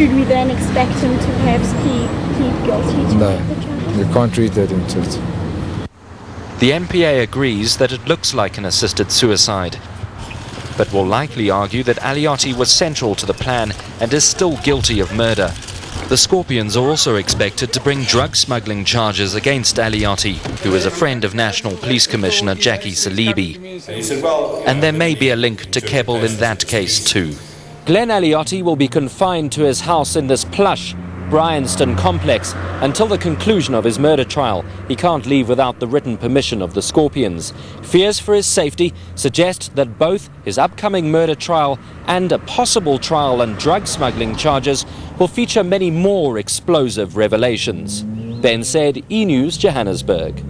Should we then expect him to perhaps plead guilty to the charges? You can't read that into it. The MPA agrees that it looks like an assisted suicide, but will likely argue that Aliotti was central to the plan and is still guilty of murder. The Scorpions are also expected to bring drug smuggling charges against Aliotti, who is a friend of National Police Commissioner Jackie Salibi. And there may be a link to Keppel in that case too. Glenn Aliotti will be confined to his house in this plush Bryanston complex until the conclusion of his murder trial. He can't leave without the written permission of the Scorpions. Fears for his safety suggest that both his upcoming murder trial and a possible trial on drug smuggling charges will feature many more explosive revelations. Ben said, E-News, Johannesburg.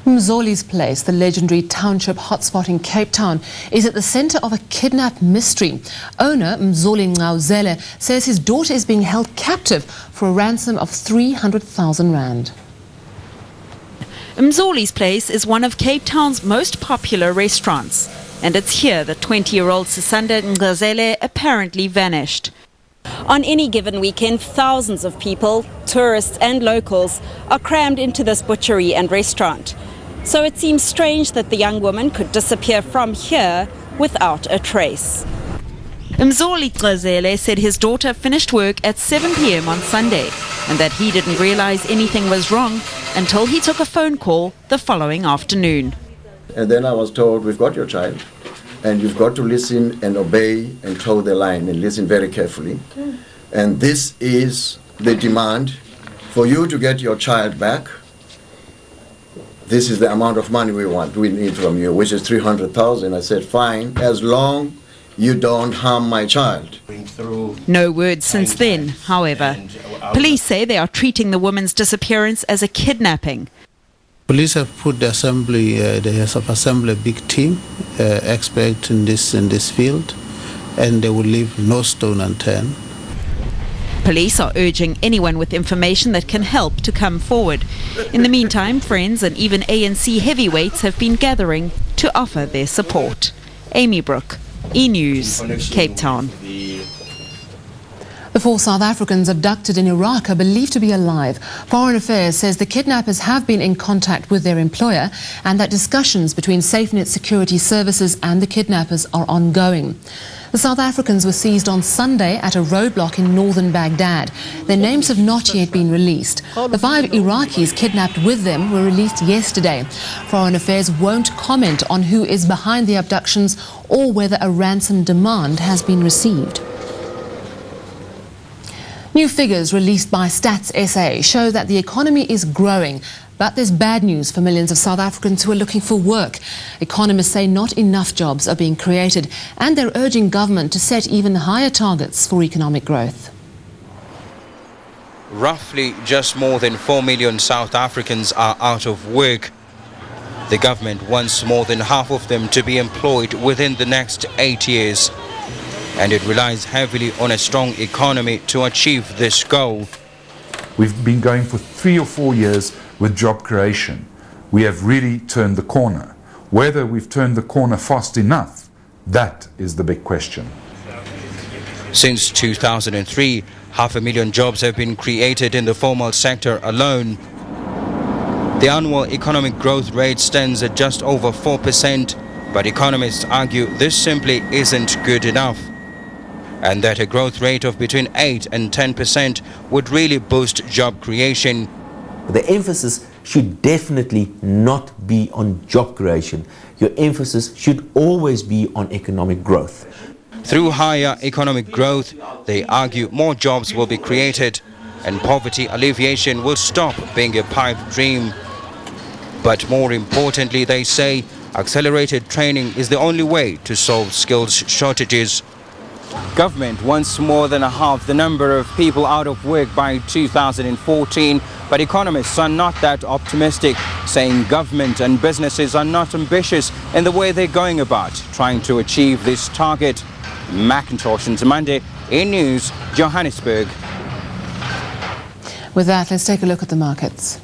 Mzoli's Place, the legendary township hotspot in Cape Town, is at the centre of a kidnap mystery. Owner Mzoli Ngcauzele says his daughter is being held captive for a ransom of 300,000 rand. Mzoli's Place is one of Cape Town's most popular restaurants, and it's here that 20-year-old Sisanda Ngcauzele apparently vanished. On any given weekend, thousands of people, tourists and locals, are crammed into this butchery and restaurant. So it seems strange that the young woman could disappear from here without a trace. Mzoli Ngcauzele said his daughter finished work at 7 p.m. on Sunday and that he didn't realize anything was wrong until he took a phone call the following afternoon. And then I was told, we've got your child and you've got to listen and obey and toe the line and listen very carefully. And this is the demand for you to get your child back. This is the amount of money we need from you, which is 300,000. I said, fine, as long you don't harm my child. No word since then, however. Police say they are treating the woman's disappearance as a kidnapping. Police have put the assembly, they have assembled a big team, expert in this field, and they will leave no stone unturned. Police are urging anyone with information that can help to come forward. In the meantime, friends and even ANC heavyweights have been gathering to offer their support. Amy Brooke, E-News, Cape Town. The 4 South Africans abducted in Iraq are believed to be alive. Foreign Affairs says the kidnappers have been in contact with their employer and that discussions between SafeNet Security Services and the kidnappers are ongoing. The South Africans were seized on Sunday at a roadblock in northern Baghdad. Their names have not yet been released. The 5 Iraqis kidnapped with them were released yesterday. Foreign Affairs won't comment on who is behind the abductions or whether a ransom demand has been received. New figures released by Stats SA show that the economy is growing, but there's bad news for millions of South Africans who are looking for work. Economists say not enough jobs are being created, and they're urging government to set even higher targets for economic growth. Roughly just more than 4 million South Africans are out of work. The government wants more than half of them to be employed within the next 8 years. And it relies heavily on a strong economy to achieve this goal. We've been going for 3 or 4 years with job creation. We have really turned the corner. Whether we've turned the corner fast enough, that is the big question. Since 2003, 500,000 jobs have been created in the formal sector alone. The annual economic growth rate stands at just over 4%, but economists argue this simply isn't good enough, and that a growth rate of between 8 and 10% would really boost job creation. The emphasis should definitely not be on job creation. Your emphasis should always be on economic growth. Through higher economic growth, they argue more jobs will be created and poverty alleviation will stop being a pipe dream. But more importantly, they say, accelerated training is the only way to solve skills shortages. Government wants more than half the number of people out of work by 2014, but economists are not that optimistic, saying government and businesses are not ambitious in the way they're going about trying to achieve this target. Macintosh and Monday, E-News, Johannesburg. With that, let's take a look at the markets.